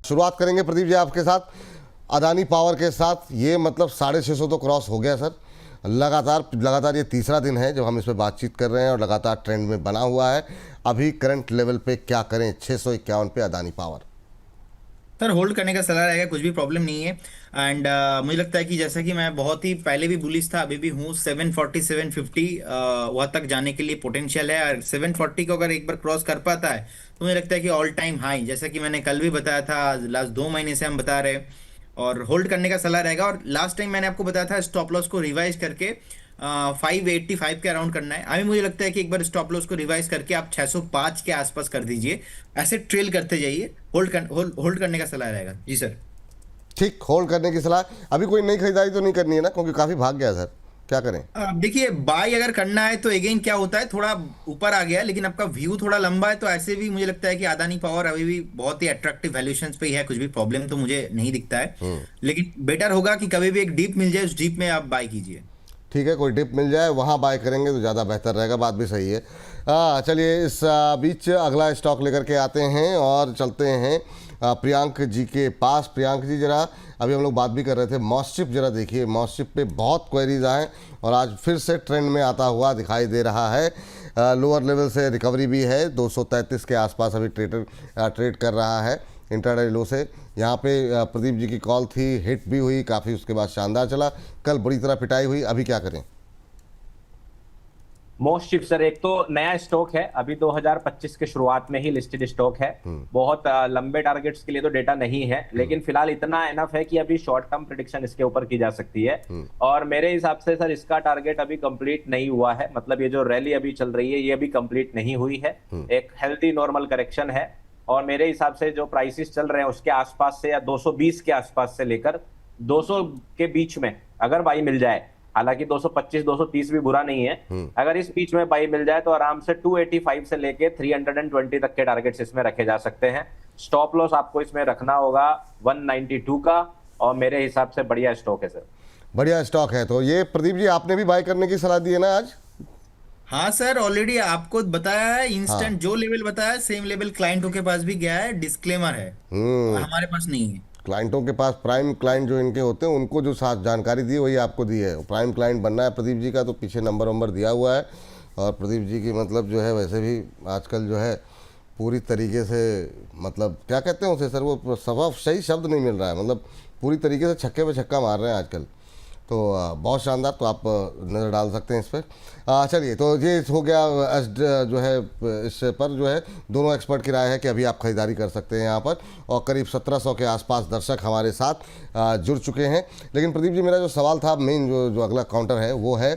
शुरुआत करेंगे प्रदीप जी आपके साथ अदानी पावर के साथ। ये मतलब 650 तो क्रॉस हो गया सर। लगातार ये तीसरा दिन है जब हम इस पर बातचीत कर रहे हैं और लगातार ट्रेंड में बना हुआ है। अभी करंट लेवल पे क्या करें 651 पे अदानी पावर? सर होल्ड करने का सलाह रहेगा, कुछ भी प्रॉब्लम नहीं है। एंड मुझे लगता है कि जैसा कि मैं बहुत ही पहले भी बुलिश था, अभी भी हूँ। 740 750 वहाँ तक जाने के लिए पोटेंशियल है, और 740 को अगर एक बार क्रॉस कर पाता है तो मुझे लगता है कि ऑल टाइम हाई, जैसा कि मैंने कल भी बताया था, लास्ट 2 महीने से हम बता रहे हैं, और होल्ड करने का सलाह रहेगा। और लास्ट टाइम मैंने आपको बताया था स्टॉप लॉस को रिवाइज करके 585 के अराउंड करना है। अभी मुझे लगता है कि एक बार स्टॉप लॉस को रिवाइज करके आप 605 के आसपास कर दीजिए, ऐसे ट्रेल करते जाइए। होल्ड करने का सलाह रहेगा जी सर। ठीक, होल्ड करने की सलाह। अभी कोई नई खरीदारी तो नहीं करनी है ना, क्योंकि काफ़ी भाग गया सर, क्या करें? देखिए, बाय अगर करना है तो अगेन क्या होता है, थोड़ा ऊपर आ गया लेकिन आपका व्यू थोड़ा लंबा है, तो ऐसे भी मुझे लगता है कि अदानी पावर अभी भी बहुत ही अट्रैक्टिव वैल्यूएशंस पे ही है, कुछ भी प्रॉब्लम तो मुझे नहीं दिखता है। लेकिन बेटर होगा कि कभी भी एक डीप मिल जाए, उस डीप में आप बाय कीजिए। ठीक है, कोई डिप मिल जाए वहाँ बाय करेंगे तो ज़्यादा बेहतर रहेगा, बात भी सही है। चलिए इस बीच अगला स्टॉक लेकर के आते हैं और चलते हैं प्रियांक जी के पास। प्रियांक जी जरा, अभी हम लोग बात भी कर रहे थे मॉस्चिप, जरा देखिए मॉस्चिप पे बहुत क्वेरीज आए और आज फिर से ट्रेंड में आता हुआ दिखाई दे रहा है। लोअर लेवल से रिकवरी भी है, 233 के आसपास अभी ट्रेड कर रहा है इंट्राडे लो से। यहाँ पे प्रदीप जी की कॉल थी, हिट भी हुई काफ़ी, उसके बाद शानदार चला, कल बुरी तरह पिटाई हुई। अभी क्या करें? मोस्ट शिप सर, एक तो नया स्टॉक है, अभी 2025 के शुरुआत में ही लिस्टेड स्टॉक है। बहुत लंबे टारगेट्स के लिए तो डेटा नहीं है, लेकिन फिलहाल इतना एनफ है कि अभी शॉर्ट टर्म प्रिडिक्शन इसके ऊपर की जा सकती है। और मेरे हिसाब से सर इसका टारगेट अभी कंप्लीट नहीं हुआ है, मतलब ये जो रैली अभी चल रही है ये अभी कंप्लीट नहीं हुई है। एक हेल्दी नॉर्मल करेक्शन है, और मेरे हिसाब से जो प्राइसेस चल रहे हैं उसके आसपास से, या 220 के आसपास से लेकर 200 के बीच में अगर बाई मिल जाए, हालांकि 225 230 भी बुरा नहीं है, अगर इस बीच में बाई मिल जाए तो आराम से 285 से लेके 320 तक के टारगेट्स इसमें रखे जा सकते हैं। स्टॉप लॉस आपको इसमें रखना होगा 192 का, और मेरे हिसाब से बढ़िया स्टॉक है सर। बढ़िया स्टॉक है। तो ये प्रदीप जी आपने भी बाय करने की सलाह दी है ना आज? हाँ सर, ऑलरेडी आपको बताया है, हाँ। इंस्टेंट जो लेवल बताया सेम लेवल क्लाइंटों के पास भी गया है, डिस्क्लेमर है, हमारे पास नहीं है। क्लाइंटों के पास, प्राइम क्लाइंट जो इनके होते हैं उनको जो साथ जानकारी दी वही आपको दी है। प्राइम क्लाइंट बनना है प्रदीप जी का तो पीछे नंबर दिया हुआ है। और प्रदीप जी की मतलब जो है वैसे भी आजकल जो है पूरी तरीके से, मतलब क्या कहते हैं उसे सर, वो स्वभाव सही शब्द नहीं मिल रहा है, मतलब पूरी तरीके से छक्के पे छक्का मार रहे हैं आजकल। तो बहुत शानदार, तो आप नज़र डाल सकते हैं इस पर। चलिए, तो ये हो गया जो है इस पर जो है दोनों एक्सपर्ट की राय है कि अभी आप खरीदारी कर सकते हैं यहाँ पर, और करीब 1700 के आसपास दर्शक हमारे साथ जुड़ चुके हैं। लेकिन प्रदीप जी, मेरा जो सवाल था मेन, जो अगला काउंटर है वो है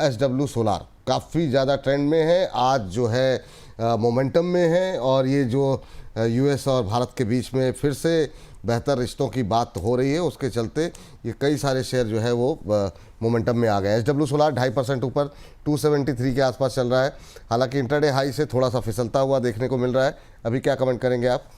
SW सोलार। काफ़ी ज़्यादा ट्रेंड में है आज, जो है मोमेंटम में है, और ये जो US और भारत के बीच में फिर से बेहतर रिश्तों की बात हो रही है, उसके चलते ये कई सारे शेयर जो है वो मोमेंटम में आ गए। SW सोलार 2.5% ऊपर 273 के आसपास चल रहा है, हालांकि इंटरडे हाई से थोड़ा सा फिसलता हुआ देखने को मिल रहा है। अभी क्या कमेंट करेंगे आप?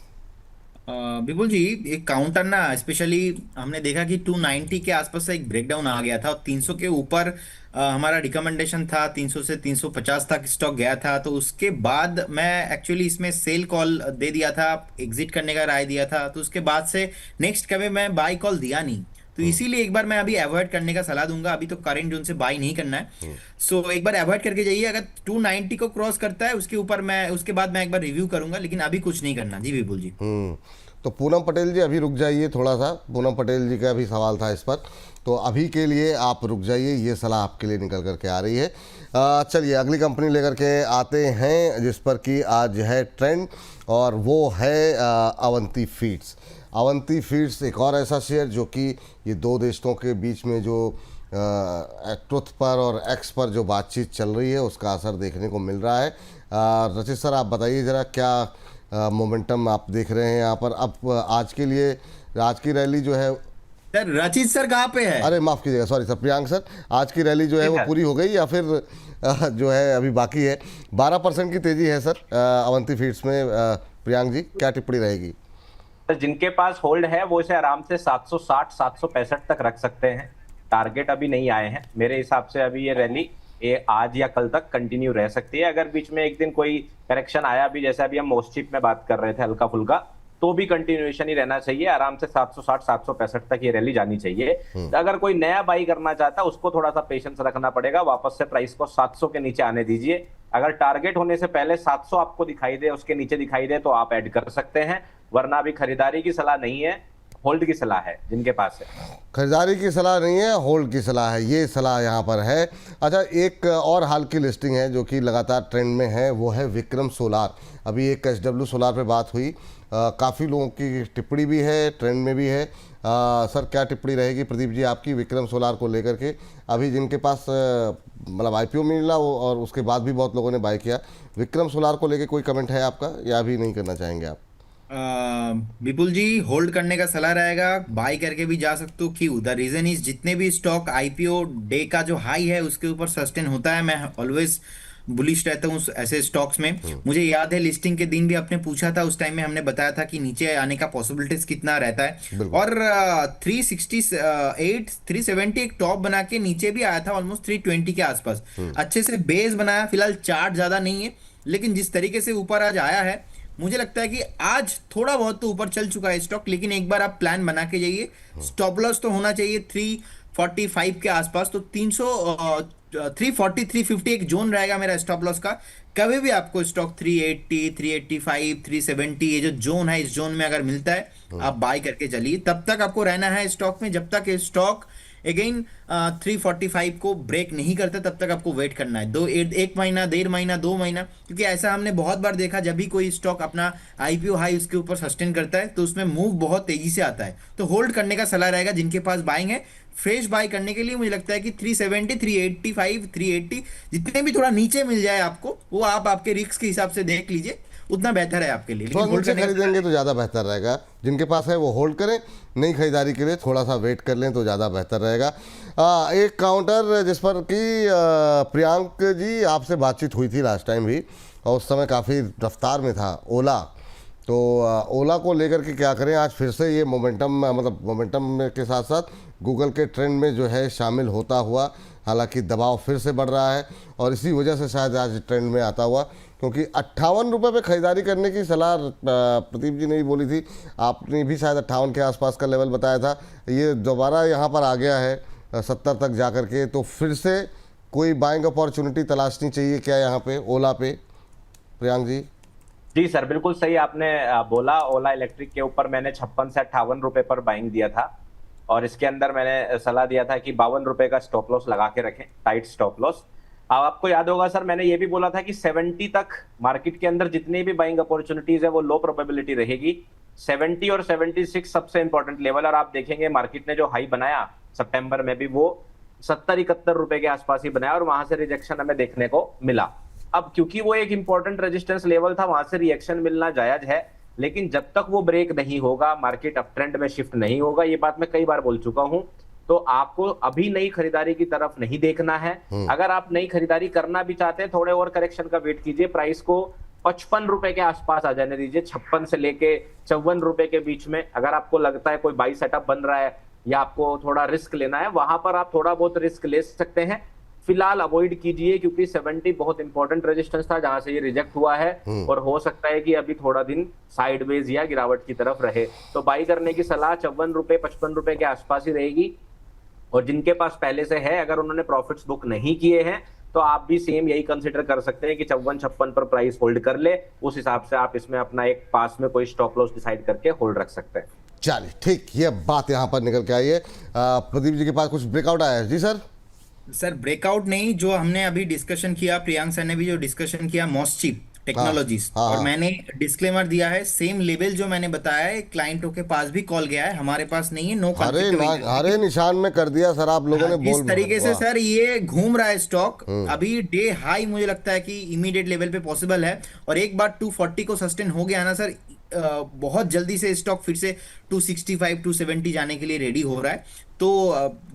बिल्कुल जी, एक काउंटर ना, स्पेशली हमने देखा कि 290 के आसपास से एक ब्रेकडाउन आ गया था, और 300 के ऊपर हमारा रिकमेंडेशन था, 300 से 350 तक स्टॉक गया था। तो उसके बाद मैं एक्चुअली इसमें सेल कॉल दे दिया था, एग्जिट करने का राय दिया था, तो उसके बाद से नेक्स्ट कभी मैं बाई कॉल दिया नहीं। तो इसीलिए एक बार मैं अभी अवॉइड करने का सलाह दूंगा, अभी तो करेंट जोन से बाई नहीं करना है। सो एक बार अवॉइड करके जाइए, अगर 290 को क्रॉस करता है उसके ऊपर मैं, उसके बाद मैं एक बार रिव्यू करूंगा, लेकिन अभी कुछ नहीं करना जी विपुल जी। तो पूनम पटेल जी अभी रुक जाइए थोड़ा सा, पूनम पटेल जी का भी सवाल था इस पर, तो अभी के लिए आप रुक जाइए, ये सलाह आपके लिए निकल करके आ रही है। चलिए अगली कंपनी लेकर के आते हैं जिस पर कि आज है ट्रेंड, और वो है अवंती फीड्स। अवंती फीड्स एक और ऐसा शेयर जो कि ये दो देशों के बीच में जो ट्रुथ पर और एक्स पर जो बातचीत चल रही है उसका असर देखने को मिल रहा है। रचित सर, आप बताइए ज़रा, क्या मोमेंटम आप देख रहे हैं यहाँ पर? अब आज के लिए आज की रैली जो है, सर रचित सर कहाँ पे है? अरे माफ़ कीजिएगा, सॉरी सर, प्रियांक सर, आज की रैली जो है वो पूरी हो गई या फिर जो है अभी बाकी है? 12% की तेज़ी है सर अवंती फीड्स में। प्रियांक जी, क्या टिप्पणी रहेगी? तो जिनके पास होल्ड है वो इसे आराम से 760 765 तक रख सकते हैं। टारगेट अभी नहीं आए हैं मेरे हिसाब से। अभी ये रैली आज या कल तक कंटिन्यू रह सकती है। अगर बीच में एक दिन कोई करेक्शन आया भी, जैसे अभी हम मोस्टचिप में बात कर रहे थे हल्का फुल्का, तो भी कंटिन्यूएशन ही रहना चाहिए, आराम से 760 765 तक ये रैली जानी चाहिए। अगर कोई नया बाई करना चाहता है उसको थोड़ा सा पेशेंस रखना पड़ेगा, वापस से प्राइस को 700 के नीचे आने दीजिए। अगर टारगेट होने से पहले 700 आपको दिखाई दे, उसके नीचे दिखाई दे, तो आप ऐड कर सकते हैं, वरना अभी खरीदारी की सलाह नहीं है, होल्ड की सलाह है जिनके पास है। खरीदारी की सलाह नहीं है, होल्ड की सलाह है, ये सलाह यहाँ पर है। अच्छा, एक और हाल की लिस्टिंग है जो कि लगातार ट्रेंड में है, वो है विक्रम सोलार। अभी एक SW सोलार पे बात हुई, काफ़ी लोगों की टिप्पणी भी है, ट्रेंड में भी है। सर, क्या टिप्पणी रहेगी प्रदीप जी आपकी विक्रम सोलार को लेकर के? अभी जिनके पास मतलब IPO मिला और उसके बाद भी बहुत लोगों ने बाय किया, विक्रम सोलार को लेकर कोई कमेंट है आपका या अभी नहीं करना चाहेंगे आप? विपुल जी, होल्ड करने का सलाह रहेगा, बाय करके भी जा सकते हो। क्यों? द रीजन इज जितने भी स्टॉक IPO डे का जो हाई है उसके ऊपर सस्टेन होता है। मैं ऑलवेज बुलिश रहता हूँ ऐसे स्टॉक्स में। मुझे याद है लिस्टिंग के दिन भी आपने पूछा था, उस टाइम में हमने बताया था कि नीचे आने का पॉसिबिलिटीज कितना रहता है। बिल्कुल। और 368 370 एक टॉप बना के नीचे भी आया था ऑलमोस्ट 320 के आसपास। अच्छे से बेस बनाया। फिलहाल चार्ट ज्यादा नहीं है, लेकिन जिस तरीके से ऊपर आज आया है, मुझे लगता है कि आज थोड़ा बहुत तो ऊपर चल चुका है स्टॉक, लेकिन एक बार आप प्लान बना के जाइए। स्टॉप लॉस तो होना चाहिए 345 के आसपास, तो 340 350 एक जोन रहेगा मेरा स्टॉप लॉस का। कभी भी आपको स्टॉक 380 385 370 ये जो जोन है, इस जोन में अगर मिलता है आप बाय करके चलिए। तब तक आपको रहना है स्टॉक में जब तक स्टॉक अगेन 345 को ब्रेक नहीं करता, तब तक आपको वेट करना है। एक महीना, 1.5 महीना, 2 महीना, क्योंकि ऐसा हमने बहुत बार देखा, जब भी कोई स्टॉक अपना IPO हाई उसके ऊपर सस्टेन करता है तो उसमें मूव बहुत तेजी से आता है। तो होल्ड करने का सलाह रहेगा जिनके पास बाइंग है। फ्रेश बाय करने के लिए मुझे लगता है कि 370 385 380 जितने भी थोड़ा नीचे मिल जाए आपको, वो आप आपके रिस्क के हिसाब से देख लीजिए, उतना बेहतर है आपके लिए। तो लेकिन होल्ड नीचे करने का खरीदेंगे तो ज़्यादा बेहतर रहेगा। जिनके पास है वो होल्ड करें, नई खरीदारी के लिए थोड़ा सा वेट कर लें तो ज़्यादा बेहतर रहेगा। एक काउंटर जिस पर कि प्रियांक जी आपसे बातचीत हुई थी लास्ट टाइम भी, और उस समय काफ़ी रफ्तार में था, ओला। तो ओला को लेकर के क्या करें? आज फिर से ये मोमेंटम, मतलब मोमेंटम के साथ साथ गूगल के ट्रेंड में जो है शामिल होता हुआ, हालांकि दबाव फिर से बढ़ रहा है और इसी वजह से शायद आज ट्रेंड में आता हुआ, क्योंकि 58 रुपये पे खरीदारी करने की सलाह प्रदीप जी ने भी बोली थी, आपने भी शायद 58 के आसपास का लेवल बताया था। ये दोबारा यहाँ पर आ गया है 70 तक जा कर के, तो फिर से कोई बाइंग अपॉर्चुनिटी तलाशनी चाहिए क्या यहाँ पे ओला पे, प्रियांक जी? जी सर, बिल्कुल सही आपने बोला। ओला इलेक्ट्रिक के ऊपर मैंने 56 से 58 रुपए पर बाइंग दिया था, और इसके अंदर मैंने सलाह दिया था कि 52 रुपए का स्टॉप लॉस लगा के रखें, टाइट स्टॉप लॉस। अब आपको याद होगा सर, मैंने ये भी बोला था कि 70 तक मार्केट के अंदर जितनी भी बाइंग अपॉर्चुनिटीज है वो लो प्रोबेबिलिटी रहेगी। 70 और 76 सबसे इंपॉर्टेंट लेवल, और आप देखेंगे मार्केट ने जो हाई बनाया सितंबर में भी वो 70-71 रुपए के आसपास ही बनाया, और वहां से रिजेक्शन हमें देखने को मिला। अब क्योंकि वो एक इंपॉर्टेंट रेजिस्टेंस लेवल था, वहां से रिएक्शन मिलना जायज है, लेकिन जब तक वो ब्रेक नहीं होगा, मार्केट अप ट्रेंड में शिफ्ट नहीं होगा, ये बात मैं कई बार बोल चुका हूं। तो आपको अभी नई खरीदारी की तरफ नहीं देखना है। अगर आप नई खरीदारी करना भी चाहते हैं, थोड़े और करेक्शन का वेट कीजिए, प्राइस को 55 रुपए के आसपास आ जाने दीजिए, 56 से लेके 54 रुपए के बीच में। अगर आपको लगता है कोई बाई सेटअप बन रहा है या आपको थोड़ा रिस्क लेना है, वहां पर आप थोड़ा बहुत रिस्क ले सकते हैं। फिलहाल अवॉइड कीजिए, क्योंकि 70 बहुत इंपॉर्टेंट रेजिस्टेंस था जहां से ये रिजेक्ट हुआ है, और हो सकता है कि अभी थोड़ा दिन साइडवेज या गिरावट की तरफ रहे। तो बाई करने की सलाह 54 रुपए 55 रुपए के आसपास ही रहेगी। और जिनके पास पहले से है, अगर उन्होंने प्रॉफिट्स बुक नहीं किए हैं, तो आप भी सेम यही कंसिडर कर सकते हैं कि 54-56 पर प्राइस होल्ड कर ले। उस हिसाब से आप इसमें अपना एक पास में कोई स्टॉप लॉस डिसाइड करके होल्ड रख सकते हैं। चलिए ठीक, ये बात यहाँ पर निकल के आई है। प्रदीप जी के पास कुछ ब्रेकआउट आया है? जी सर। सर, ब्रेकआउट नहीं, जो हमने अभी डिस्कशन किया, प्रियांक सर ने भी जो डिस्कशन किया, मॉस्चिप टेक्नोलॉजीज, और मैंने डिस्क्लेमर दिया है, सेम लेवल जो मैंने बताया है क्लाइंटों के पास भी कॉल गया है, हमारे पास नहीं है। नो हरे निशान में कर दिया सर आप लोगों ने। बोल इस तरीके से सर ये घूम रहा है स्टॉक। अभी डे हाई मुझे लगता है कि इमीडिएट लेवल पे पॉसिबल है, और एक बार 240 को सस्टेन हो गया ना सर, बहुत जल्दी से स्टॉक फिर से 265 270 जाने के लिए रेडी हो रहा है। तो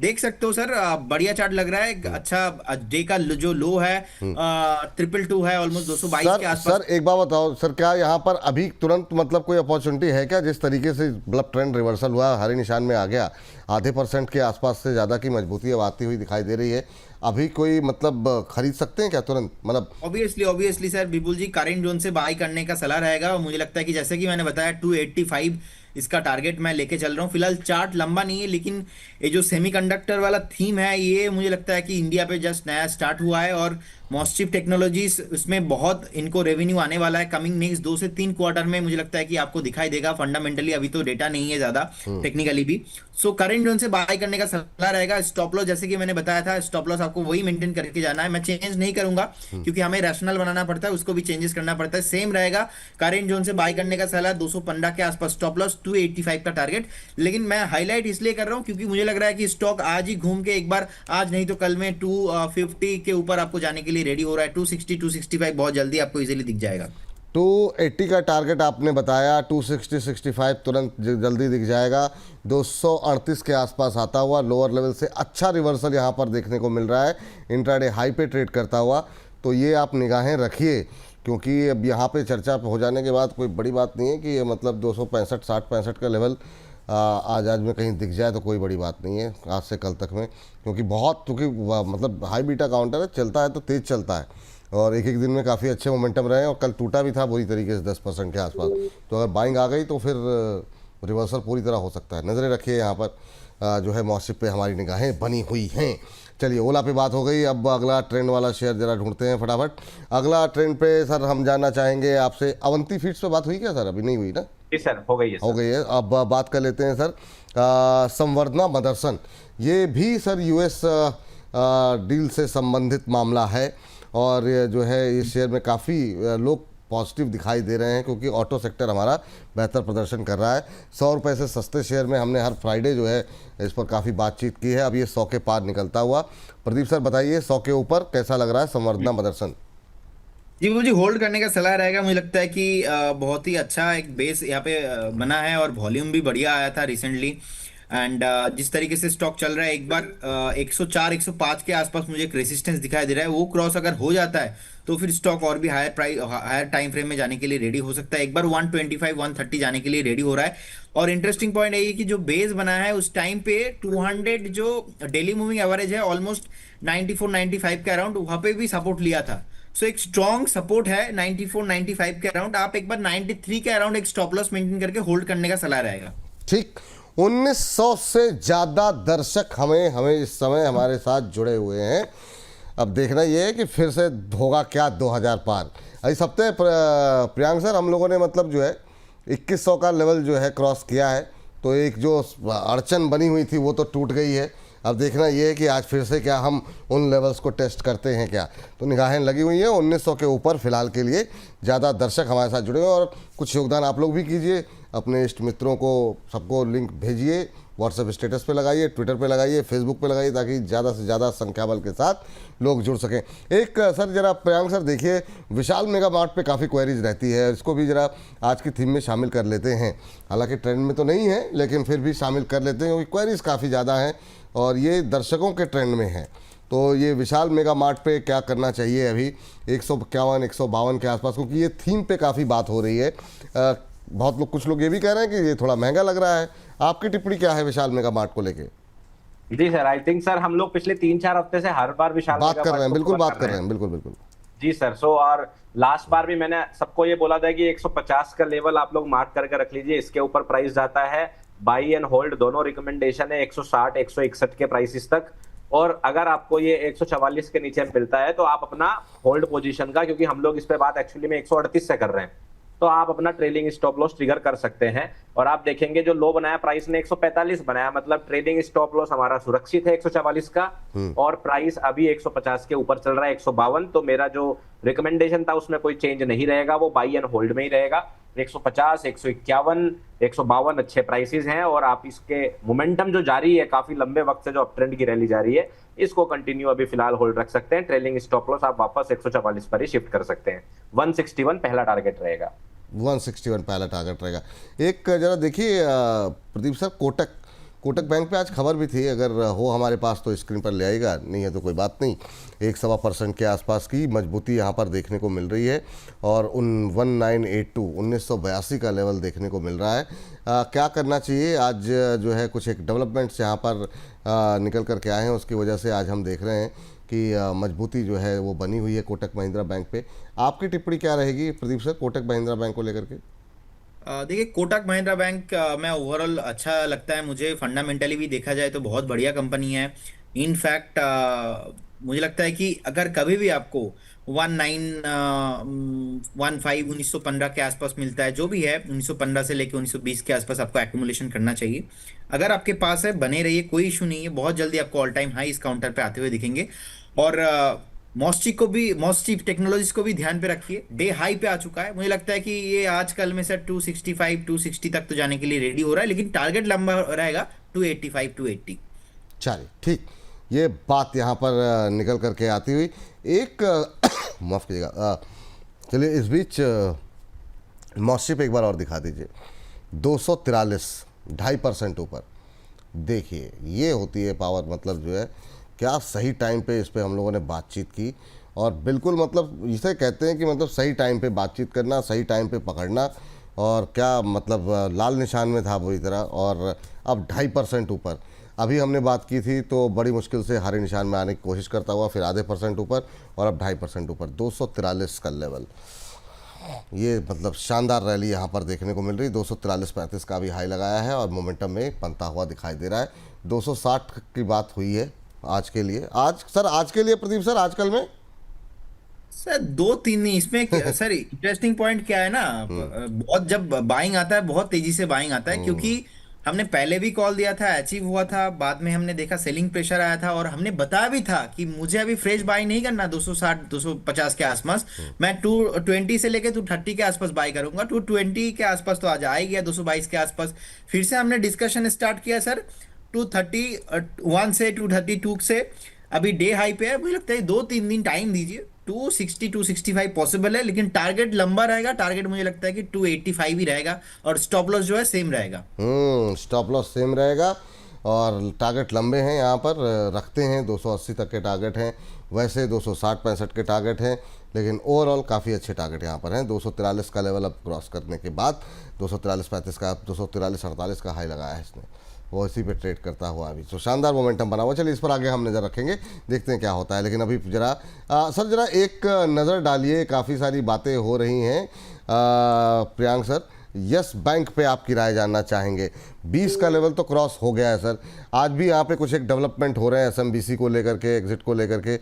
देख सकते हो सर, बढ़िया चार्ट लग रहा है। अच्छा, डे का जो लो है 222 है, ऑलमोस्ट 222 के आसपास। सर एक बात बताओ सर, क्या यहाँ पर अभी तुरंत मतलब कोई अपॉर्चुनिटी है क्या? जिस तरीके से मतलब ट्रेंड रिवर्सल हुआ, हरे निशान में आ गया, आधे % के आसपास से ज़्यादा की मजबूती अब आती हुई दिखाई दे रही है। अभी कोई मतलब खरीद सकते हैं क्या तुरंत, मतलब? ऑब्वियसली सर, विपुल जी करेंट जोन से बाई करने का सलाह रहेगा। और मुझे लगता है कि जैसे कि मैंने बताया 285 इसका टारगेट मैं लेके चल रहा हूँ। फिलहाल चार्ट लंबा नहीं है, लेकिन ये जो सेमीकंडक्टर वाला थीम है, ये मुझे लगता है कि इंडिया पे जस्ट नया स्टार्ट हुआ है। और मॉस्टिफ टेक्नोलॉजीज इसमें बहुत इनको रेवेन्यू आने वाला है कमिंग नेक्स्ट 2 से 3 क्वार्टर में। मुझे लगता है कि आपको दिखाई देगा। फंडामेंटली अभी तो डेटा नहीं है ज्यादा, टेक्निकली भी। सो करेंट जोन से बाय करने का सलाह रहेगा। स्टॉप लॉस जैसे कि मैंने बताया था, स्टॉप लॉस आपको वही मेंटेन करके जाना है। मैं चेंज नहीं करूंगा, क्योंकि हमें रैशनल बनाना पड़ता है, उसको भी चेंजेस करना पड़ता है। सेम रहेगा, करेंट जोन से बाय करने का सलाह, 215 के आसपास स्टॉप लॉस, 285 का टारगेट। लेकिन मैं हाईलाइट इसलिए कर रहा हूं क्योंकि मुझे लग रहा है कि स्टॉक आज ही घूम के एक बार, आज नहीं तो कल में 250 के ऊपर आपको जाने के लिए रेडी हो रहा है। 260 265 बहुत जल्दी आपको इजीली दिख जाएगा। 280 का टारगेट आपने बताया, 260 65 तुरंत जल्दी दिख जाएगा। 238 के आसपास आता हुआ लोअर लेवल से अच्छा रिवर्सल यहाँ पर देखने को मिल रहा है, इंट्राडे हाई पे ट्रेड करता हुआ। तो ये आप निगाहें रखिए, क्योंकि अब यहाँ पे चर्चा हो जाने के बाद कोई बड़ी बात नहीं है कि ये मतलब 265 60 65 का लेवल आज में कहीं दिख जाए तो कोई बड़ी बात नहीं है आज से कल तक में, क्योंकि मतलब हाई बीटा काउंटर है, चलता है तो तेज़ चलता है और एक एक दिन में काफ़ी अच्छे मोमेंटम रहे और कल टूटा भी था बुरी तरीके से 10% के आसपास। तो अगर बाइंग आ गई तो फिर रिवर्सल पूरी तरह हो सकता है। नज़रें रखिए यहाँ पर, जो है मौसम पे हमारी निगाहें बनी हुई हैं। चलिए, ओला पे बात हो गई, अब अगला ट्रेंड वाला शेयर जरा ढूंढते हैं फटाफट। अगला ट्रेंड पे सर हम जानना चाहेंगे आपसे, अवंती फीड्स पे बात हुई क्या सर? अभी नहीं हुई ना? जी सर, हो गई है। हो गई है। अब बात कर लेते हैं सर संवर्धना मदरसन। ये भी सर यूएस डील से संबंधित मामला है और ये जो है इस शेयर में काफ़ी लोग पॉजिटिव दिखाई दे रहे हैं, क्योंकि ऑटो सेक्टर हमारा बेहतर प्रदर्शन कर रहा है। 100 रुपये से सस्ते शेयर में हमने हर फ्राइडे जो है इस पर काफ़ी बातचीत की है। अब ये 100 के पार निकलता हुआ। प्रदीप सर बताइए, 100 के ऊपर कैसा लग रहा है संवर्धना मदरसन? जी मुझे होल्ड करने का सलाह रहेगा। मुझे लगता है कि बहुत ही अच्छा एक बेस यहाँ पे बना है और वॉल्यूम भी बढ़िया आया था रिसेंटली। एंड जिस तरीके से स्टॉक चल रहा है, एक बार 104 105 के आसपास मुझे एक रेसिस्टेंस दिखाई दे रहा है। वो क्रॉस अगर हो जाता है तो फिर स्टॉक और भी हायर टाइम फ्रेम में जाने के लिए रेडी हो सकता है। एक बार 125 130 जाने के लिए रेडी हो रहा है। और इंटरेस्टिंग पॉइंट ये है कि जो बेस बना है उस टाइम पे 200 जो डेली मूविंग एवरेज है ऑलमोस्ट 94 95 के अराउंड, वहां पे भी सपोर्ट लिया था। सो एक स्ट्रॉन्ग सपोर्ट है 94 95 के अराउंड। आप एक बार 93 के अराउंड एक स्टॉप लॉस मेंटेन करके होल्ड करने का सलाह रहेगा। ठीक, 1900 से ज़्यादा दर्शक हमें इस समय हमारे साथ जुड़े हुए हैं। अब देखना ये है कि फिर से होगा क्या 2000 पार। इस हफ्ते प्रियांक सर हम लोगों ने मतलब जो है 2100 का लेवल जो है क्रॉस किया है, तो एक जो अड़चन बनी हुई थी वो तो टूट गई है। अब देखना ये है कि आज फिर से क्या हम उन लेवल्स को टेस्ट करते हैं क्या। तो निगाहें लगी हुई हैं 1900 के ऊपर फिलहाल के लिए। ज़्यादा दर्शक हमारे साथ जुड़े हुए हैं और कुछ योगदान आप लोग भी कीजिए, अपने इष्ट मित्रों को सबको लिंक भेजिए, व्हाट्सएप स्टेटस पे लगाइए, ट्विटर पे लगाइए, फेसबुक पे लगाइए, ताकि ज़्यादा से ज़्यादा संख्या बल के साथ लोग जुड़ सकें। एक सर जरा प्रियांक सर देखिए, विशाल मेगा मार्ट पे काफ़ी क्वेरीज रहती है, इसको भी जरा आज की थीम में शामिल कर लेते हैं। हालांकि ट्रेंड में तो नहीं है, लेकिन फिर भी शामिल कर लेते हैं क्योंकि क्वेरीज काफ़ी ज़्यादा हैं और ये दर्शकों के ट्रेंड में है। तो ये विशाल मेगा मार्ट पे क्या करना चाहिए अभी 151 152 के आसपास, क्योंकि ये थीम पे काफ़ी बात हो रही है। बहुत लोग, कुछ लोग ये भी कह रहे हैं कि ये थोड़ा महंगा लग रहा है। आपकी टिप्पणी क्या है विशाल मेगा मार्ट को लेके? जी सर, आई थिंक सर हम लोग पिछले 3-4 हफ्ते से हर बार विशाल बात कर रहे हैं, बिल्कुल बात कर रहे हैं, बिल्कुल। जी सर। सो और लास्ट बार भी मैंने सबको ये बोला था कि 150 का लेवल आप लोग मार्क करके रख लीजिए, इसके ऊपर प्राइस जाता है। बाई एंड होल्ड दोनों रिकमेंडेशन है 160 161 के प्राइसेस तक। और अगर आपको ये 144 के नीचे मिलता है तो आप अपना होल्ड पोजीशन का, क्योंकि हम लोग इस पे बात एक्चुअली में 138 से कर रहे हैं, तो आप अपना ट्रेलिंग स्टॉप लॉस ट्रिगर कर सकते हैं। और आप देखेंगे जो लो बनाया प्राइस ने 145 बनाया, मतलब ट्रेलिंग स्टॉप लॉस हमारा सुरक्षित है 144 का और प्राइस अभी 150 के ऊपर चल रहा है 152। तो मेरा जो रिकमेंडेशन था उसमें कोई चेंज नहीं रहेगा, वो बाई एंड होल्ड में ही रहेगा। 150 151 152 अच्छे प्राइसेस हैं और आप इसके मोमेंटम जो जारी है काफी लंबे वक्त से जो अप ट्रेंड की रैली जारी है, इसको कंटिन्यू अभी फिलहाल होल्ड रख सकते हैं। ट्रेलिंग स्टॉप लॉस आप वापस 144 पर ही शिफ्ट कर सकते हैं। 161 पहला टारगेट रहेगा। 161 पहला टारगेट रहेगा। एक जरा देखिए प्रदीप सर, कोटक कोटक बैंक पे आज खबर भी थी, अगर हो हमारे पास तो स्क्रीन पर ले आएगा, नहीं है तो कोई बात नहीं। 1.25% के आसपास की मजबूती यहाँ पर देखने को मिल रही है और 1982 का लेवल देखने को मिल रहा है। क्या करना चाहिए आज? जो है कुछ एक डेवलपमेंट्स यहाँ पर निकल कर के आए हैं, उसकी वजह से आज हम देख रहे हैं कि मजबूती जो है वो बनी हुई है कोटक महिंद्रा बैंक पे। आपकी टिप्पणी क्या रहेगी प्रदीप सर कोटक महिंद्रा बैंक को लेकर के? देखिए, कोटक महिंद्रा बैंक में ओवरऑल अच्छा लगता है मुझे। फंडामेंटली भी देखा जाए तो बहुत बढ़िया कंपनी है। इनफैक्ट मुझे लगता है कि अगर कभी भी आपको 1915 के आसपास मिलता है, जो भी है 1915 से लेकर 1920 के आसपास आपको एक्यूमुलेशन करना चाहिए। अगर आपके पास है, बने रहिए, कोई इशू नहीं है। बहुत जल्दी आपको ऑल टाइम हाई इस काउंटर पे आते हुए दिखेंगे। और मॉस्टिक टेक्नोलॉजीज को भी ध्यान पे रखिए, डे हाई पे आ चुका है। मुझे लगता है कि ये आजकल में से 265 260 तक तो जाने के लिए रेडी हो रहा है, लेकिन टारगेट लंबा रहेगा 285 280। चलिए ठीक, ये बात यहाँ पर निकल करके आती हुई एक माफ़ कीजिएगा, चलिए इस बीच मॉस्टिक एक बार और दिखा दीजिए। 243, 2.5% ऊपर। देखिए ये होती है पावर, मतलब जो है क्या सही टाइम पे इस पे हम लोगों ने बातचीत की। और बिल्कुल मतलब इसे कहते हैं कि मतलब सही टाइम पे बातचीत करना, सही टाइम पे पकड़ना। और क्या मतलब लाल निशान में था बुरी तरह, और अब 2.5% ऊपर। अभी हमने बात की थी तो बड़ी मुश्किल से हरे निशान में आने की कोशिश करता हुआ, फिर आधे % ऊपर और अब 2.5% ऊपर। 243 का लेवल, ये मतलब शानदार रैली यहाँ पर देखने को मिल रही। 243.35 का भी हाई लगाया है और मोमेंटम में बनता हुआ दिखाई दे रहा है। 260 की बात हुई है आज के लिए। आज सर, आज के लिए प्रदीप सर, आजकल में सर 2-3 नहीं इसमें सर इंटरेस्टिंग पॉइंट क्या है ना, बहुत जब बाइंग आता है बहुत तेजी से बाइंग आता है, क्योंकि हमने पहले भी कॉल दिया था, अचीव हुआ था, बाद में हमने देखा सेलिंग प्रेशर आया था और हमने बताया भी था कि मुझे अभी फ्रेश बाई नहीं करना 260 250 के आसपास। मैं 220 से लेके 230 के आसपास बाई करूंगा। 220 के आसपास तो आज आ ही गया, 222 के आसपास। फिर से हमने डिस्कशन स्टार्ट किया सर 231 से 232 से। अभी डे हाई पे है, मुझे लगता है 2-3 दिन टाइम दीजिए। 260 265 पॉसिबल है, लेकिन टारगेट लंबा रहेगा। टारगेट मुझे लगता है कि 285 ही रहेगा और स्टॉप लॉस जो है सेम रहेगा। स्टॉप लॉस सेम रहेगा और टारगेट लंबे हैं यहाँ पर रखते हैं। 280 तक के टारगेट हैं, वैसे 260-65 के टारगेट हैं, लेकिन ओवरऑल काफ़ी अच्छे टारगेट यहाँ पर हैं। 243 का लेवल अब क्रॉस करने के बाद 243-35 का, 243-48 का हाई लगाया है इसने, वो इसी पे ट्रेड करता हुआ अभी तो शानदार मोमेंटम बना हुआ। चलिए इस पर आगे हम नज़र रखेंगे, देखते हैं क्या होता है। लेकिन अभी जरा सर जरा एक नज़र डालिए, काफ़ी सारी बातें हो रही हैं। प्रियांक सर, यस बैंक पे आपकी राय जानना चाहेंगे। 20 का लेवल तो क्रॉस हो गया है सर, आज भी यहाँ पे कुछ एक डेवलपमेंट हो रहे हैं एसएमबीसी को लेकर के, एग्जिट को लेकर के।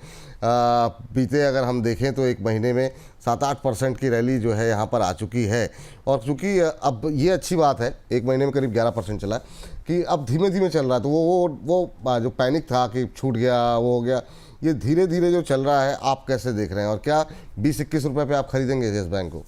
बीते अगर हम देखें तो एक महीने में 7-8% की रैली जो है यहाँ पर आ चुकी है। और चूँकि अब ये अच्छी बात है, एक महीने में करीब 11% चला है, कि अब धीमे धीमे चल रहा है। तो वो जो पैनिक था कि छूट गया, वो हो गया, ये धीरे धीरे जो चल रहा है, आप कैसे देख रहे हैं? और क्या 20-21 रुपये पे आप खरीदेंगे यस बैंक को?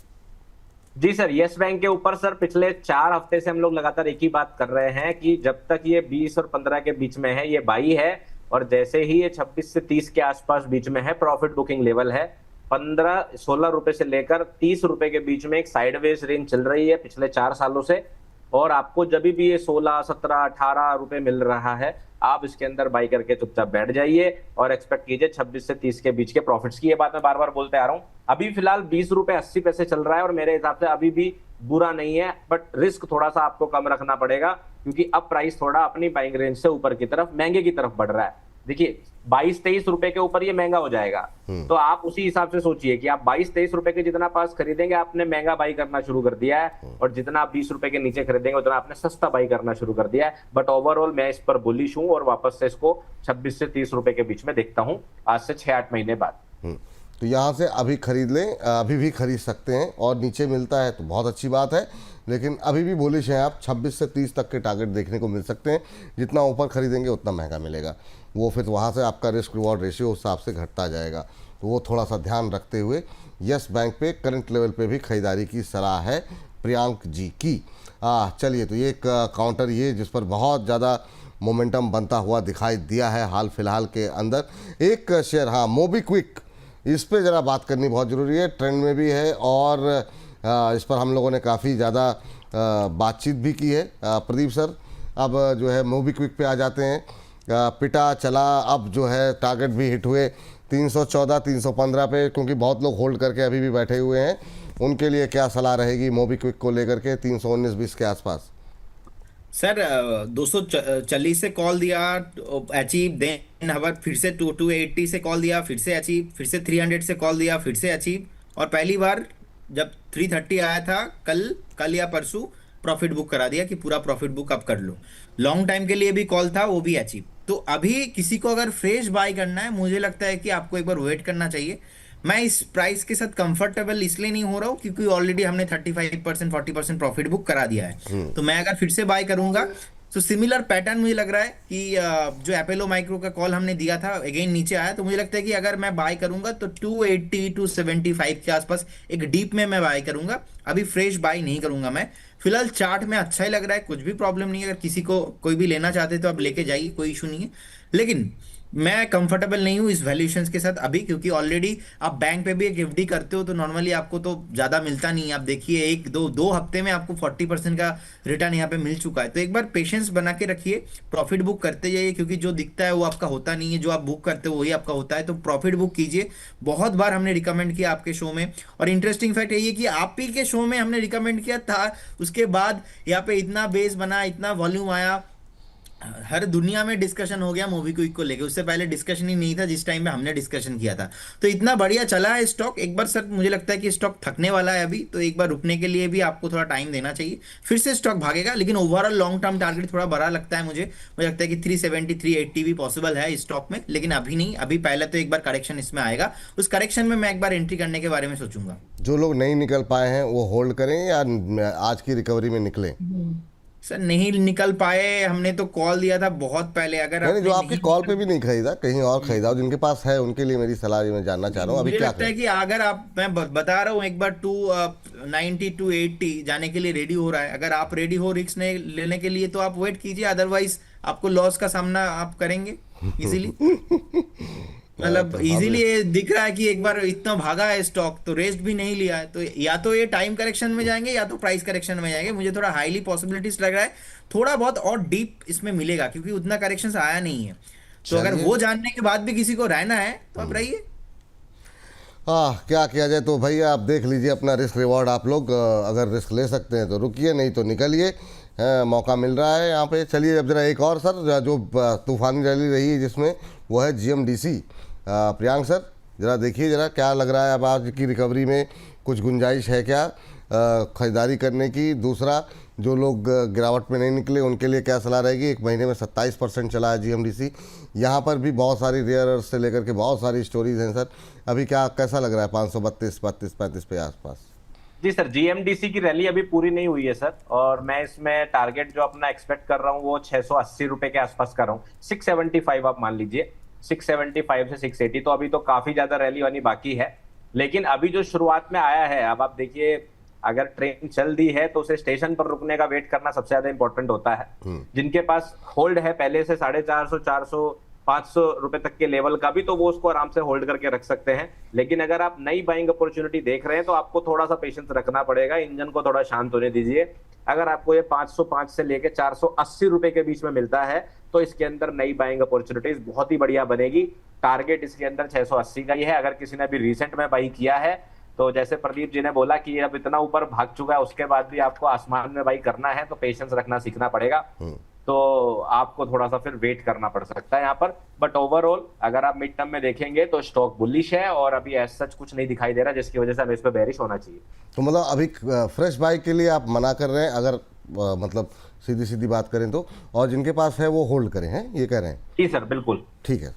जी सर, यस बैंक के ऊपर सर पिछले 4 हफ्ते से हम लोग लगातार एक ही बात कर रहे हैं कि जब तक ये 20 और 15 के बीच में है ये बाई है, और जैसे ही ये 26 से 30 के आसपास बीच में है प्रॉफिट बुकिंग लेवल है। 15-16 रुपए से लेकर 30 रुपए के बीच में एक साइडवेज रेंज चल रही है पिछले 4 सालों से। और आपको जब भी ये 16, 17, 18 रुपए मिल रहा है, आप इसके अंदर बाई करके चुपचाप बैठ जाइए और एक्सपेक्ट कीजिए 26 से 30 के बीच के प्रॉफिट्स की। ये बात मैं बार बार बोलते आ रहा हूं। अभी फिलहाल 20 रुपए 80 पैसे चल रहा है और मेरे हिसाब से अभी भी बुरा नहीं है, बट रिस्क थोड़ा सा आपको कम रखना पड़ेगा, क्योंकि अब प्राइस थोड़ा अपनी बाइंग रेंज से ऊपर की तरफ, महंगे की तरफ बढ़ रहा है। देखिए 22-23 रुपए के ऊपर ये महंगा हो जाएगा, तो आप उसी हिसाब से सोचिए कि आप 22-23 रुपए के जितना पास खरीदेंगे आपने महंगा बाई करना शुरू कर दिया है, और जितना आप 20 रुपए के नीचे खरीदेंगे उतना आपने सस्ता बाई करना शुरू कर दिया है। बट ओवरऑल मैं इस पर बुलिश हूं और वापस से इसको 26 से 30 रुपए के बीच में देखता हूं आज से 6-8 महीने बाद। तो यहाँ से अभी खरीद लें, अभी भी खरीद सकते हैं, और नीचे मिलता है तो बहुत अच्छी बात है। लेकिन अभी भी बुलिश हैं आप, 26 से 30 तक के टारगेट देखने को मिल सकते हैं। जितना ऊपर खरीदेंगे उतना महंगा मिलेगा, वो फिर वहाँ से आपका रिस्क रिवॉर्ड रेशियो उस हिसाब से घटता जाएगा। तो वो थोड़ा सा ध्यान रखते हुए यस बैंक पे करंट लेवल पे भी खरीदारी की सलाह है प्रियांक जी की। चलिए, तो ये एक काउंटर ये जिस पर बहुत ज़्यादा मोमेंटम बनता हुआ दिखाई दिया है हाल फिलहाल के अंदर। एक शेयर, हाँ, मोबीक्विक, इस पे ज़रा बात करनी बहुत ज़रूरी है, ट्रेंड में भी है और इस पर हम लोगों ने काफ़ी ज़्यादा बातचीत भी की है। प्रदीप सर, अब जो है मोबीक्विक पे आ जाते हैं। पिटा चला, अब जो है टारगेट भी हिट हुए 314 315 पे, क्योंकि बहुत लोग होल्ड करके अभी भी बैठे हुए हैं। उनके लिए क्या सलाह रहेगी मोबीक्विक को लेकर के 319-20 के आसपास? सर 240 से कॉल दिया, अचीव, देन हवर फिर से 280 से कॉल दिया, फिर से अचीव, फिर से 300 से कॉल दिया, फिर से अचीव, और पहली बार जब 330 आया था कल या परसों प्रॉफिट बुक करा दिया कि पूरा प्रॉफिट बुक अब कर लो। लॉन्ग टाइम के लिए भी कॉल था, वो भी अचीव। तो अभी किसी को अगर फ्रेश बाय करना है, मुझे लगता है कि आपको एक बार वेट करना चाहिए। मैं इस प्राइस के साथ कंफर्टेबल इसलिए नहीं हो रहा हूँ क्योंकि ऑलरेडी हमने 35% 40% प्रॉफिट बुक करा दिया है। तो मैं अगर फिर से बाय करूंगा तो सिमिलर पैटर्न मुझे लग रहा है कि जो एपोलो माइक्रो का कॉल हमने दिया था अगेन नीचे आया, तो मुझे लगता है कि अगर मैं बाय करूंगा तो 280 275 के आसपास एक डीप में मैं बाय करूंगा। अभी फ्रेश बाय नहीं करूंगा मैं। फिलहाल चार्ट में अच्छा ही लग रहा है, कुछ भी प्रॉब्लम नहीं है। अगर किसी को कोई भी लेना चाहते तो आप लेके जाइए, कोई इशू नहीं है। लेकिन मैं कंफर्टेबल नहीं हूँ इस वैल्यूएशंस के साथ अभी, क्योंकि ऑलरेडी आप बैंक पे भी एक एफडी करते हो तो नॉर्मली आपको तो ज़्यादा मिलता नहीं है। आप देखिए एक दो हफ्ते में आपको 40% का रिटर्न यहाँ पे मिल चुका है। तो एक बार पेशेंस बना के रखिए, प्रॉफिट बुक करते जाइए, क्योंकि जो दिखता है वो आपका होता नहीं है, जो आप बुक करते हो वही आपका होता है। तो प्रॉफिट बुक कीजिए। बहुत बार हमने रिकमेंड किया आपके शो में, और इंटरेस्टिंग फैक्ट यही है कि आप ही के शो में हमने रिकमेंड किया था, उसके बाद यहाँ पे इतना बेस बना, इतना वॉल्यूम आया, हर दुनिया में डिस्कशन हो गया मोबीक्विक को लेके। उससे पहले डिस्कशन ही नहीं था जिस टाइम में हमने डिस्कशन किया था। तो इतना बढ़िया चला है स्टॉक। एक बार सर मुझे लगता है कि स्टॉक थकने वाला है अभी, तो एक बार रुकने के लिए भी आपको थोड़ा टाइम देना चाहिए, फिर से स्टॉक भागेगा। लेकिन ओवरऑल लॉन्ग टर्म टारगेट थोड़ा बड़ा लगता है मुझे लगता है कि 370 380 भी पॉसिबल है इस स्टॉक में, लेकिन अभी नहीं। अभी पहले तो एक बार करेक्शन इसमें आएगा, उस करेक्शन में मैं एक बार एंट्री करने के बारे में सोचूंगा। जो लोग नहीं निकल पाए हैं वो होल्ड करें या आज की रिकवरी में निकलें? सर नहीं निकल पाए, हमने तो कॉल दिया था बहुत पहले। अगर नहीं, जो आपने आपके नहीं कॉल पे भी नहीं खरीदा, कहीं और खरीदा हो, जिनके पास है उनके लिए मेरी सलाह ये मैं जानना चाह रहा हूँ अभी मुझे क्या लगता है करें। कि अगर आप, मैं बता रहा हूँ, एक बार 290 280 जाने के लिए रेडी हो रहा है, अगर आप रेडी हो रिस्क लेने के लिए तो आप वेट कीजिए, अदरवाइज आपको लॉस का सामना आप करेंगे इजीली। मतलब इजीली ये दिख रहा है कि एक बार इतना भागा है स्टॉक तो रेस्ट भी नहीं लिया है, तो या तो ये टाइम करेक्शन में जाएंगे या तो प्राइस करेक्शन में जाएंगे। मुझे थोड़ा हाईली पॉसिबिलिटीज लग रहा है थोड़ा बहुत और डीप इसमें मिलेगा, क्योंकि उतना करेक्शन आया नहीं है। तो अगर चलिए। वो जानने के बाद भी किसी को रहना है तो आप रहिए। हाँ, क्या किया जाए। तो भैया आप देख लीजिए अपना रिस्क रिवॉर्ड। आप लोग अगर रिस्क ले सकते हैं तो रुकिए, नहीं तो निकलिए। मौका मिल रहा है यहाँ पे। चलिए अब जरा एक और सर जो तूफानी रैली रही है जिसमें, वो है GMDC। प्रियांक सर ज़रा देखिए, ज़रा क्या लग रहा है अब आज की रिकवरी में कुछ गुंजाइश है क्या ख़रीदारी करने की? दूसरा, जो लोग गिरावट में नहीं निकले उनके लिए क्या सलाह रहेगी? एक महीने में 27% चला है GMDC। यहाँ पर भी बहुत सारी रेयर अर्थ से लेकर के बहुत सारी स्टोरीज हैं सर। अभी क्या कैसा लग रहा है 532 32 35 पे आसपास? जी सर, GMDC की रैली अभी पूरी नहीं हुई है सर, और मैं इसमें टारगेट जो अपना एक्सपेक्ट कर रहा हूँ वो 680 रुपए के आसपास कर रहा हूँ। 675 आप मान लीजिए, 675 से 680, तो अभी तो काफी ज्यादा रैली वाली बाकी है। लेकिन अभी जो शुरुआत में आया है, अब आप देखिए, अगर ट्रेन चल दी है तो उसे स्टेशन पर रुकने का वेट करना सबसे ज्यादा इंपॉर्टेंट होता है। जिनके पास होल्ड है पहले से 450 400 500 रुपए तक के लेवल का भी, तो वो उसको आराम से होल्ड करके रख सकते हैं। लेकिन अगर आप नई बाइंग अपॉर्चुनिटी देख रहे हैं तो आपको थोड़ा सा पेशेंस रखना पड़ेगा, इंजन को थोड़ा शांत होने दीजिए। अगर आपको ये 505 से लेके 480 रुपए के बीच में मिलता है तो इसके अंदर नई बाइंग अपॉर्चुनिटीज बहुत ही बढ़िया बनेगी। टारगेट इसके अंदर 680 का ही है। अगर किसी ने अभी रिसेंट में बाई किया है तो जैसे प्रदीप जी ने बोला कि अब इतना ऊपर भाग चुका है, उसके बाद भी आपको आसमान में बाई करना है तो पेशेंस रखना सीखना पड़ेगा। तो आपको थोड़ा सा फिर वेट करना पड़ सकता है यहाँ पर। बट ओवरऑल अगर आप मिड टर्म में देखेंगे तो स्टॉक बुलिश है, और अभी एज सच कुछ नहीं दिखाई दे रहा जिसकी वजह से हमें इस पर बेरिश होना चाहिए। तो मतलब अभी फ्रेश बाई के लिए आप मना कर रहे हैं, अगर मतलब सीधी सीधी बात करें तो, और जिनके पास है वो होल्ड करें, हैं ये कह रहे हैं? जी सर, बिल्कुल ठीक है।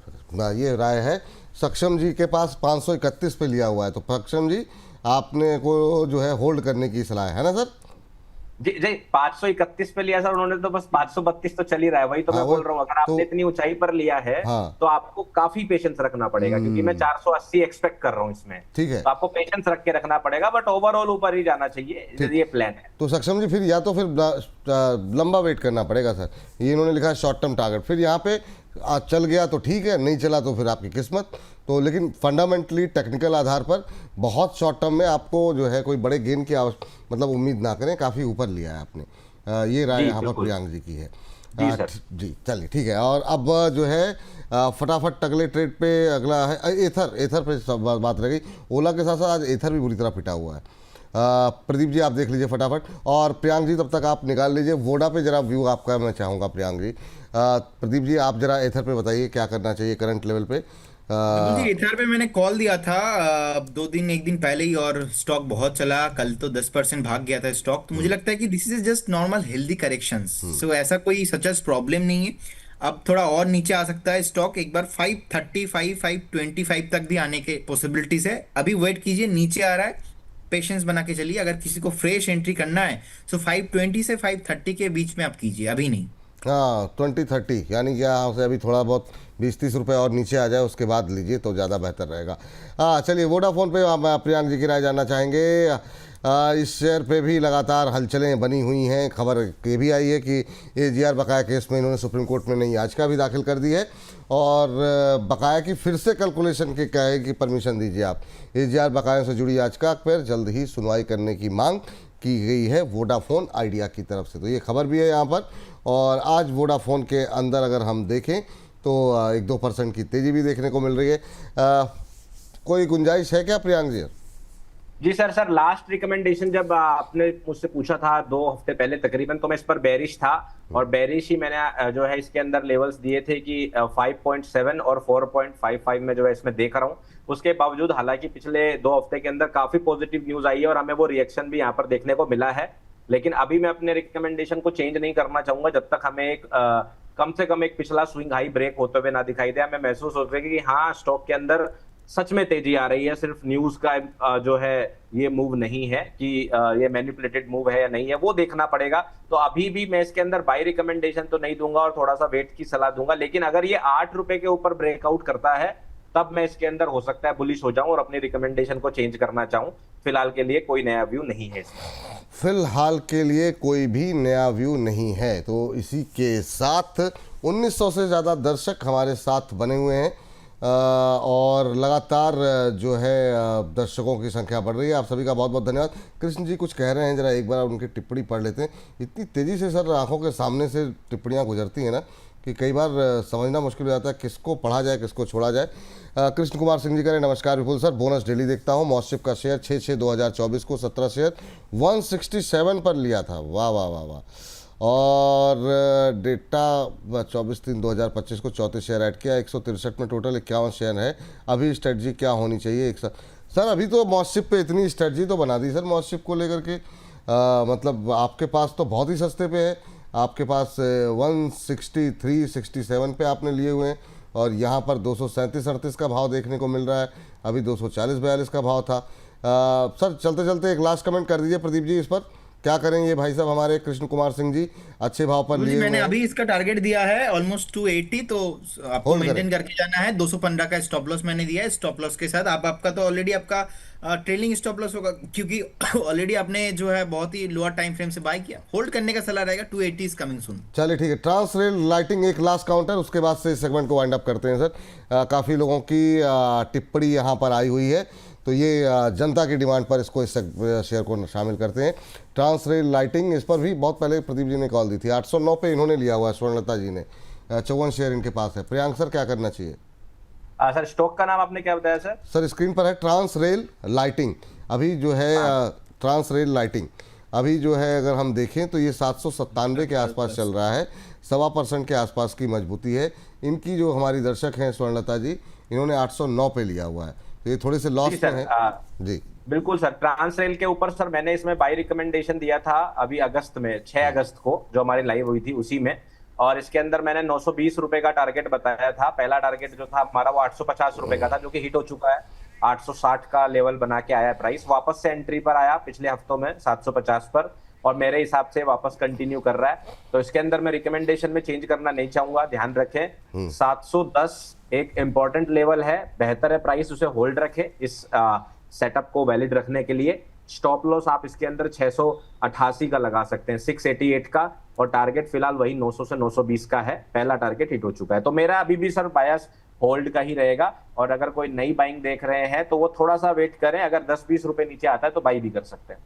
ये राय है। सक्षम जी के पास 531 पे लिया हुआ है, तो सक्षम जी आपने को जो है होल्ड करने की सलाह है ना सर? जी जी, 531 पे लिया सर उन्होंने, तो बस 532 तो चल ही रहा है। वही तो मैं बोल रहा हूँ, अगर आपने इतनी ऊंचाई पर लिया है तो आपको काफी पेशेंस रखना पड़ेगा, क्योंकि मैं 480 एक्सपेक्ट कर रहा हूँ इसमें। ठीक है, तो आपको पेशेंस रख के रखना पड़ेगा, बट ओवरऑल ऊपर ही जाना चाहिए, ये प्लान है। तो सक्षम जी फिर या तो फिर लंबा वेट करना पड़ेगा सर। ये इन्होंने लिखा है शॉर्ट टर्म टारगेट, फिर यहाँ पे चल गया तो ठीक है, नहीं चला तो फिर आपकी किस्मत। तो लेकिन फंडामेंटली टेक्निकल आधार पर बहुत शॉर्ट टर्म में आपको जो है कोई बड़े गेन की मतलब उम्मीद ना करें, काफ़ी ऊपर लिया है आपने। ये राय यहाँ पर प्रियांक जी की है। जी सर। जी चलिए ठीक है। और अब जो है फटाफट अगले ट्रेड पे अगला है एथर पे सब बात रह गई। ओला के साथ साथ आज एथर भी बुरी तरह पिटा हुआ है। प्रदीप जी आप देख लीजिए फटाफट, और प्रियांक जी तब तक आप निकाल लीजिए वोडा पे जरा व्यू आपका मैं चाहूँगा प्रियांक जी। प्रदीप जी आप जरा एथर पे बताइए क्या करना चाहिए करंट लेवल पे। जी इथर पे मैंने कॉल दिया था 2 दिन 1 दिन पहले ही, और स्टॉक बहुत चला, कल तो 10% भाग गया था स्टॉक। तो मुझे लगता है कि this is just normal healthy corrections, so ऐसा कोई सच प्रॉब्लम नहीं है। अब थोड़ा और नीचे आ सकता है स्टॉक, एक बार 535 525 तक भी आने के पॉसिबिलिटीज है। अभी वेट कीजिए, नीचे आ रहा है, पेशेंस बना के चलिए। अगर किसी को फ्रेश एंट्री करना है सो 520 से 530 के बीच में आप कीजिए, अभी नहीं। हाँ 20-30 यानी कि यहाँ से अभी थोड़ा बहुत 20-30 रुपये और नीचे आ जाए उसके बाद लीजिए तो ज़्यादा बेहतर रहेगा। हाँ चलिए वोडाफोन पे हम प्रियांक जी की राय जानना चाहेंगे। इस शेयर पे भी लगातार हलचलें बनी हुई हैं। खबर ये भी आई है कि AGR बकाया केस में इन्होंने सुप्रीम कोर्ट में नई याचिका भी दाखिल कर दी है, और बकाया की फिर से कैलकुलेशन के क्या है कि परमिशन दीजिए आप। AGR बकाया से जुड़ी याचिका पर जल्द ही सुनवाई करने की मांग की गई है वोडाफोन आइडिया की तरफ से। तो ये खबर भी है यहाँ पर। और आज वोडाफोन के अंदर अगर हम देखें तो 1-2% की तेज़ी भी देखने को मिल रही है। कोई गुंजाइश है क्या प्रियांक जी? जी सर लास्ट रिकमेंडेशन जब आपने मुझसे पूछा था 2 हफ्ते पहले तकरीबन, तो मैं इस पर बेरिश था, और बेरिश ही मैंने जो है इसके अंदर लेवल्स दिए थे कि 5.7 और 4.55 में जो है इसमें देख रहा हूँ। उसके बावजूद हालांकि पिछले 2 हफ्ते के अंदर काफी पॉजिटिव न्यूज आई है और हमें वो रिएक्शन भी यहाँ पर देखने को मिला है, लेकिन अभी मैं अपने रिकमेंडेशन को चेंज नहीं करना चाहूंगा जब तक हमें एक कम से कम एक पिछला स्विंग हाई ब्रेक होते हुए ना दिखाई दे। हमें महसूस हो सके कि हाँ स्टॉक के अंदर सच में तेजी आ रही है, सिर्फ न्यूज का जो है ये मूव नहीं है कि ये मैनिपुलेटेड मूव है या नहीं है, वो देखना पड़ेगा। तो अभी भी मैं इसके अंदर बाय रिकमेंडेशन तो नहीं दूंगा और थोड़ा सा वेट की सलाह दूंगा, लेकिन अगर ये 8 रुपए के ऊपर ब्रेकआउट करता है तब मैं इसके अंदर हो सकता है बुलिश हो जाऊं और अपनी रिकमेंडेशन को चेंज करना चाहूं। फिलहाल के लिए कोई नया व्यू नहीं है इसमें। फिलहाल के लिए कोई भी नया व्यू नहीं है। तो इसी के साथ 1900 से ज़्यादा दर्शक हमारे साथ बने हुए हैं, और लगातार जो है दर्शकों की संख्या बढ़ रही है। आप सभी का बहुत बहुत धन्यवाद। कृष्ण जी कुछ कह रहे हैं, जरा एक बार उनकी टिप्पणी पढ़ लेते हैं। इतनी तेज़ी से सर आंखों के सामने से टिप्पणियां गुजरती हैं ना कि कई बार समझना मुश्किल हो जाता है किसको पढ़ा जाए किसको छोड़ा जाए। कृष्ण कुमार सिंह जी करें नमस्कार विपुल सर, बोनस डेली देखता हूँ। मॉसशिप का शेयर 6/6/2024 को 17 शेयर 167 पर लिया था। वाह वाह वाह वाह। और डेटा 24/3/2025 को 34 शेयर ऐड किया, 163 में टोटल 51 शेयर है। अभी स्ट्रेटजी क्या होनी चाहिए? सर अभी तो मॉसशिप पे इतनी स्ट्रेटजी तो बना दी सर मॉसशिप को लेकर के, मतलब आपके पास तो बहुत ही सस्ते पे है। आपके पास 163-67 पे आपने लिए हुए हैं, और यहाँ पर 237-38 का भाव देखने को मिल रहा है। अभी 240-42 का भाव था। सर चलते चलते एक लास्ट कमेंट कर दीजिए प्रदीप जी, इस पर क्या करेंगे ये भाई साहब हमारे कृष्ण कुमार सिंह जी अच्छे भाव पर लिए मैंने हुए हैं। अभी इसका टारगेट दिया है ऑलमोस्ट 280, तो आपको होल्ड मेंटेन करें। करके जाना है। 215 का स्टॉप लॉस मैंने दिया है। स्टॉप लॉस के साथ आपका तो ऑलरेडी आपका ट्रेलिंग स्टॉप लॉस होगा, क्योंकि ऑलरेडी आपने जो है बहुत ही लोअर टाइम फ्रेम से बाय किया। होल्ड करने का सलाह रहेगा। 280 इज कमिंग सून। चलिए ठीक है। ट्रांसरेल लाइटिंग एक लास्ट काउंटर, उसके बाद से इस सेगमेंट को वाइंड अप करते हैं सर। काफ़ी लोगों की टिप्पणी यहाँ पर आई हुई है, तो ये जनता की डिमांड पर इसको इस शेयर को शामिल करते हैं। ट्रांसरेल लाइटिंग, इस पर भी बहुत पहले प्रदीप जी ने कॉल दी थी। 809 पे इन्होंने लिया हुआ है, स्वर्णलता जी ने 54 शेयर इनके पास है। प्रियांक सर क्या करना चाहिए? सर स्टॉक का नाम आपने क्या बताया सर? सर स्क्रीन पर है ट्रांसरेल लाइटिंग। अभी जो है ट्रांसरेल लाइटिंग अभी जो है अगर हम देखें तो ये 797 के आसपास चल रहा है। 1.25% के आसपास की मजबूती है इनकी। जो हमारी दर्शक हैं स्वर्णलता जी, इन्होंने 809 पे लिया हुआ है, तो ये थोड़े से लॉस में है जी। बिल्कुल सर, ट्रांसरेल के ऊपर सर मैंने इसमें बाय रिकमेंडेशन दिया था अभी अगस्त में, 6 अगस्त को जो हमारी लाइव हुई थी उसी में, और इसके अंदर मैंने 920 रुपए का टारगेट बताया था। पहला टारगेट जो था हमारा वो 850 रुपए का था, जो कि हिट हो चुका है। 860 का लेवल बना के आया प्राइस, वापस से एंट्री पर आया पिछले हफ्तों में 750 पर, और मेरे हिसाब से वापस कंटिन्यू कर रहा है। तो इसके अंदर मैं रिकमेंडेशन में चेंज करना नहीं चाहूंगा। ध्यान रखें 710 एक इंपॉर्टेंट लेवल है, बेहतर है प्राइस उसे होल्ड रखें इस सेटअप को वैलिड रखने के लिए। स्टॉप लॉस आप इसके अंदर 688 का लगा सकते हैं, 688 का, और टारगेट फिलहाल वही 900 से 920 का है। पहला टारगेट हिट हो चुका है, तो मेरा अभी भी सर बायस होल्ड का ही रहेगा। और अगर कोई नई बाइंग देख रहे हैं तो वो थोड़ा सा वेट करें, अगर 10-20 रुपए नीचे आता है तो बाई भी कर सकते हैं।